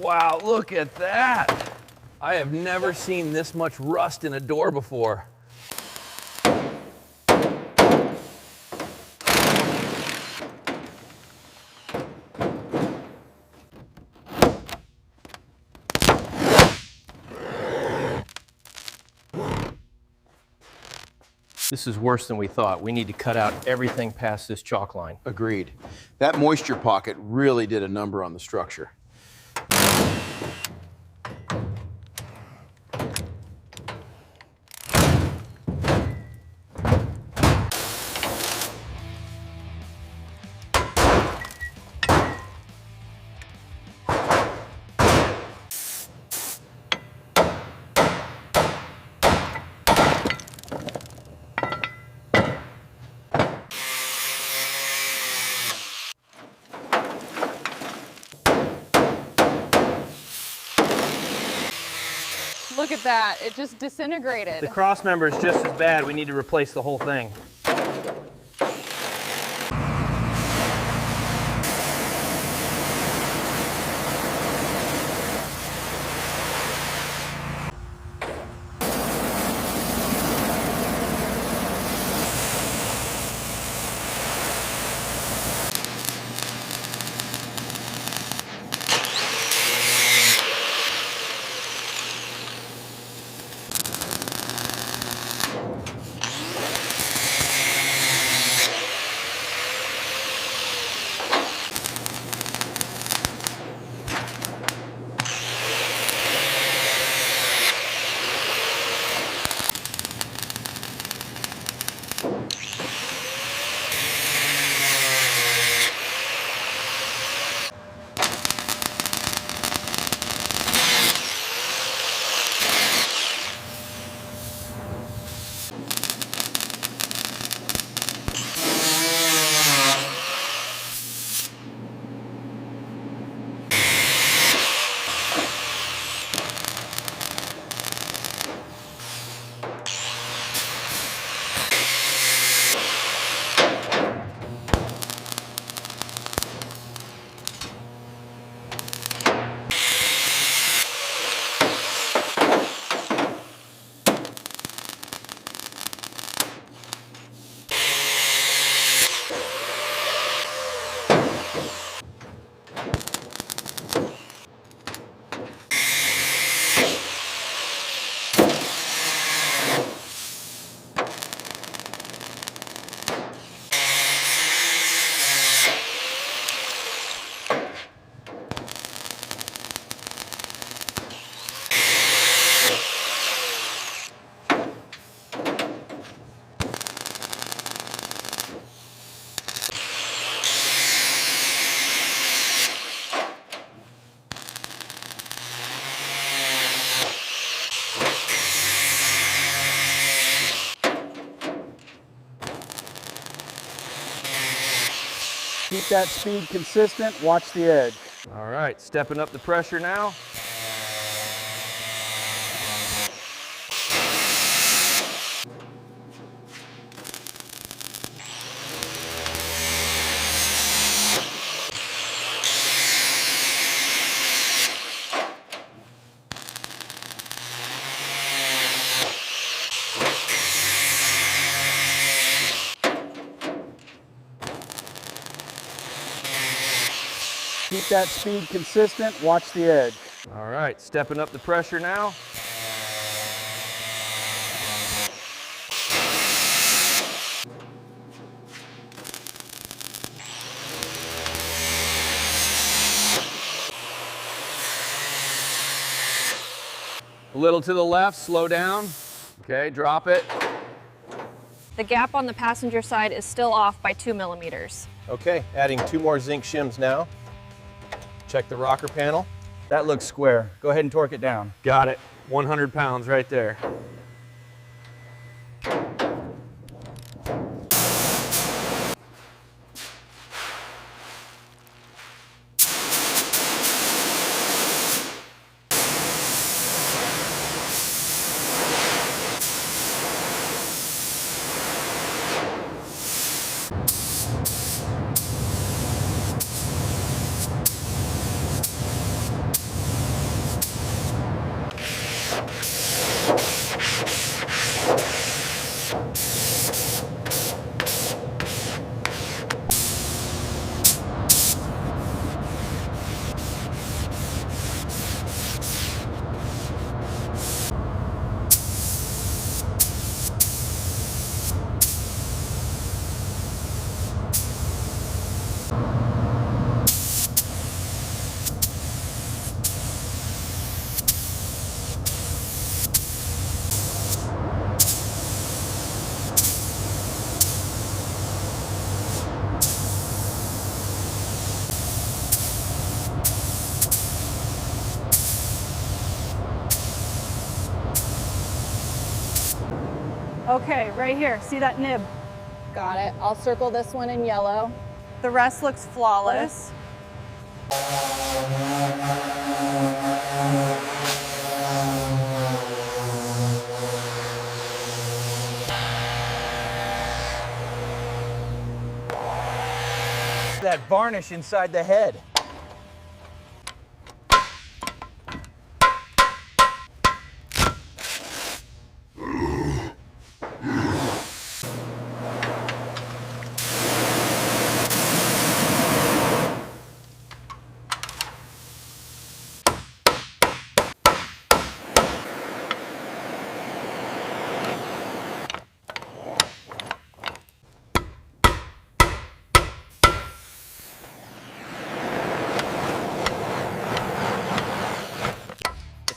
Wow, look at that. I have never seen this much rust in a door before. This is worse than we thought. We need to cut out everything past this chalk line. Agreed. That moisture pocket really did a number on the structure. Look at that, it just disintegrated. The cross member is just as bad. We need to replace the whole thing. Keep that speed consistent, watch the edge. All right, stepping up the pressure now. Keep that speed consistent, watch the edge. All right, stepping up the pressure now. A little to the left, slow down. Okay, drop it. The gap on the passenger side is still off by 2 millimeters. Okay, adding 2 more zinc shims now. Check the rocker panel. That looks square. Go ahead and torque it down. Got it. 100 pounds right there. Okay, right here. See that nib? Got it. I'll circle this one in yellow. The rest looks flawless. That varnish inside the head.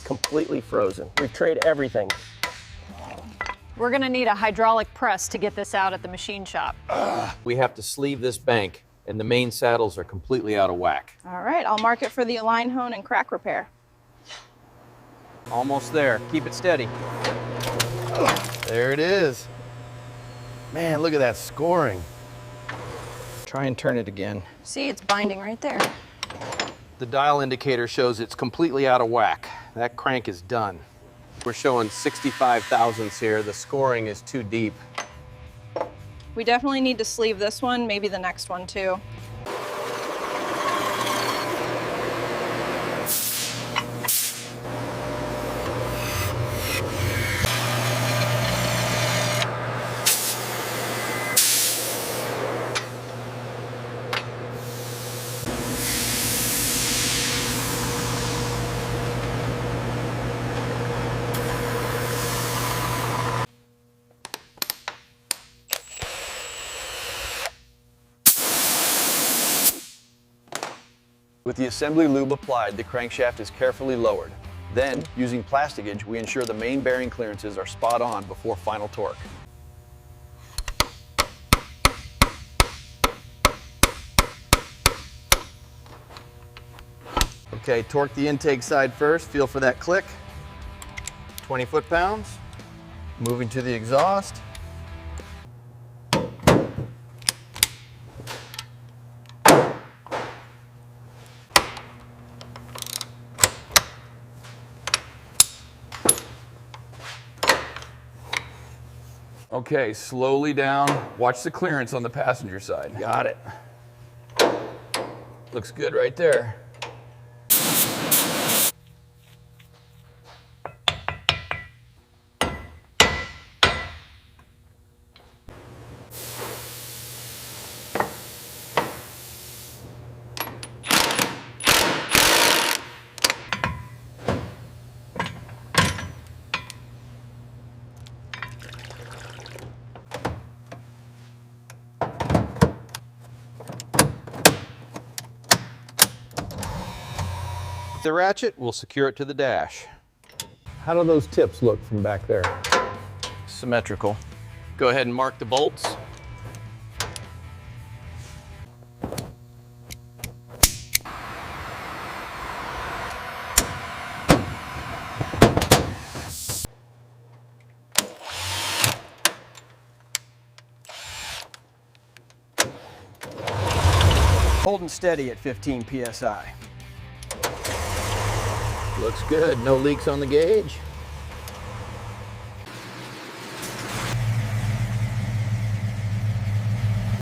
Completely frozen. We've traded everything. We're gonna need a hydraulic press to get this out at the machine shop. We have to sleeve this bank, and the main saddles are completely out of whack. All right, I'll mark it for the align hone and crack repair. Almost there. Keep it steady. There it is. Man, look at that scoring. Try and turn it again. See, it's binding right there. The dial indicator shows it's completely out of whack. That crank is done. We're showing 65 thousandths here. The scoring is too deep. We definitely need to sleeve this one, maybe the next one too. With the assembly lube applied, the crankshaft is carefully lowered. Then, using plasticage, we ensure the main bearing clearances are spot on before final torque. Okay, torque the intake side first. Feel for that click. 20 foot-pounds. Moving to the exhaust. Okay, slowly down. Watch the clearance on the passenger side. Got it. Looks good right there. The ratchet, we'll secure it to the dash. How do those tips look from back there? Symmetrical. Go ahead and mark the bolts. Holding steady at 15 PSI. Looks good. No leaks on the gauge.